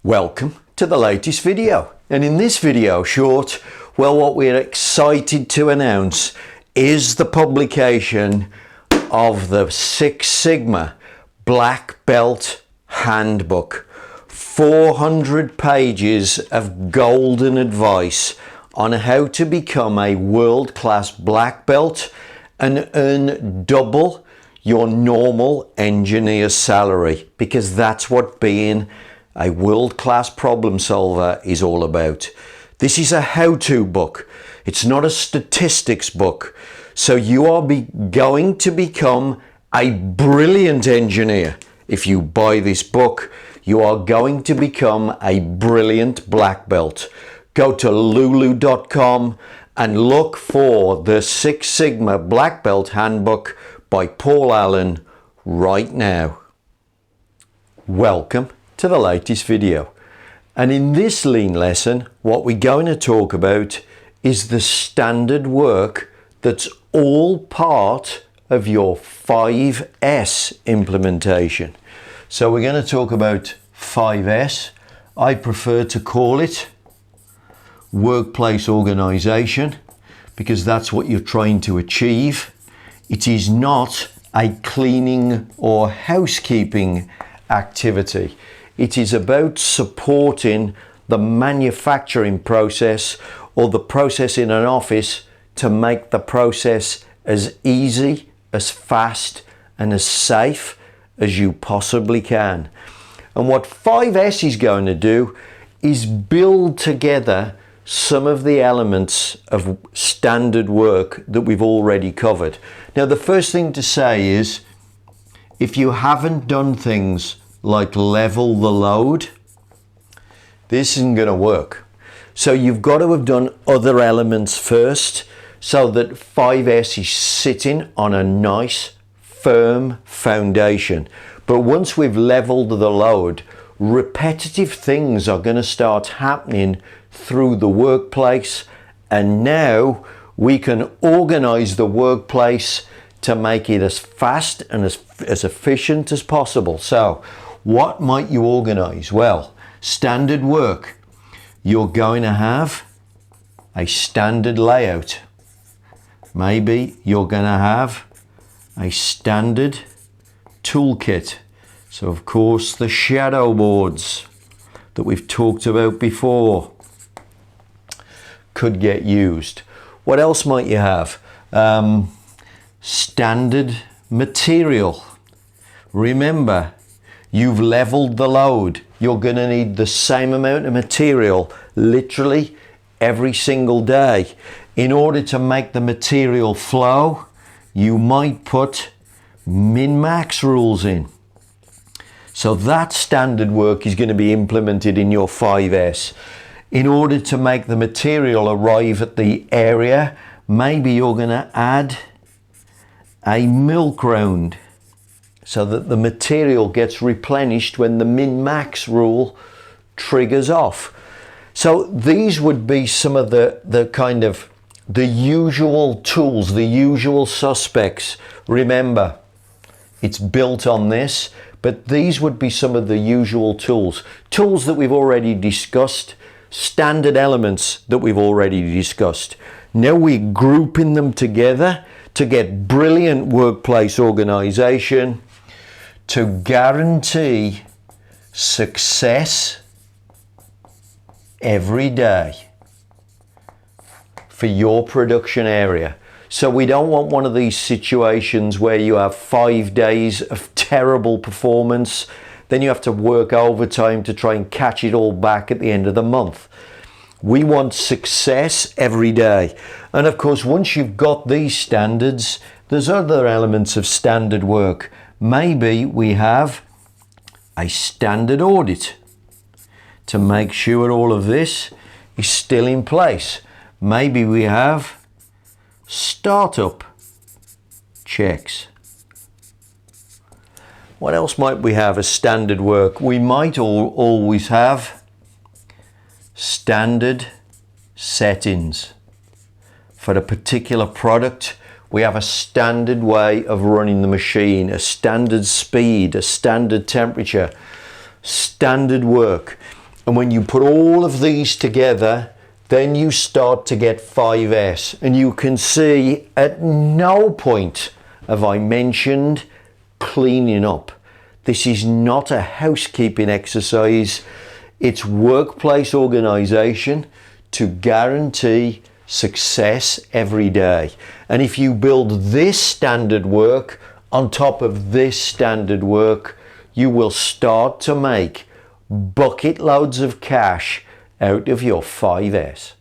Welcome to the latest video, and in this video short, well, what we're excited to announce is the publication of the Six Sigma Black Belt Handbook. 400 pages of golden advice on how to become a world-class black belt and earn double your normal engineer salary, because that's what being a world-class problem solver is all about. This is a how-to book. It's not a statistics book. So you are going to become a brilliant engineer. If you buy this book, you are going to become a brilliant black belt. Go to lulu.com and look for the Six Sigma Black Belt Handbook by Paul Allen right now. Welcome to the latest video, and in this lean lesson what we're going to talk about is the standard work that's all part of your 5S implementation. So we're going to talk about 5S. I prefer to call it workplace organization because that's what you're trying to achieve. It is not a cleaning or housekeeping activity. It is about supporting the manufacturing process or the process in an office to make the process as easy, as fast, and as safe as you possibly can. And what 5S is going to do is build together some of the elements of standard work that we've already covered. Now, the first thing to say is, if you haven't done things like level the load, this isn't going to work. So you've got to have done other elements first so that 5S is sitting on a nice firm foundation. But once we've leveled the load, repetitive things are going to start happening through the workplace, and now we can organize the workplace to make it as fast and as efficient as possible. So what might you organize? Well, standard work. You're going to have a standard layout. Maybe you're going to have a standard toolkit. So of course the shadow boards that we've talked about before could get used. What else might you have? Standard material. Remember, you've leveled the load. You're going to need the same amount of material literally every single day. In order to make the material flow, you might put min-max rules in. So that standard work is going to be implemented in your 5S. In order to make the material arrive at the area, maybe you're going to add a milk round so that the material gets replenished when the min-max rule triggers off. So these would be some of the kind of the usual tools, the usual suspects. Remember, it's built on this, but these would be some of the usual tools. Tools that we've already discussed, standard elements that we've already discussed. Now we're grouping them together to get brilliant workplace organization to guarantee success every day for your production area. So we don't want one of these situations where you have 5 days of terrible performance, then you have to work overtime to try and catch it all back at the end of the month. We want success every day. And of course, once you've got these standards, there's other elements of standard work. Maybe we have a standard audit to make sure all of this is still in place. Maybe we have startup checks. What else might we have as standard work? We might always have standard settings. For a particular product, we have a standard way of running the machine, a standard speed, a standard temperature, standard work. And when you put all of these together, then you start to get 5S. And you can see at no point have I mentioned cleaning up. This is not a housekeeping exercise. It's workplace organisation to guarantee success every day. And if you build this standard work on top of this standard work, you will start to make bucket loads of cash out of your 5S.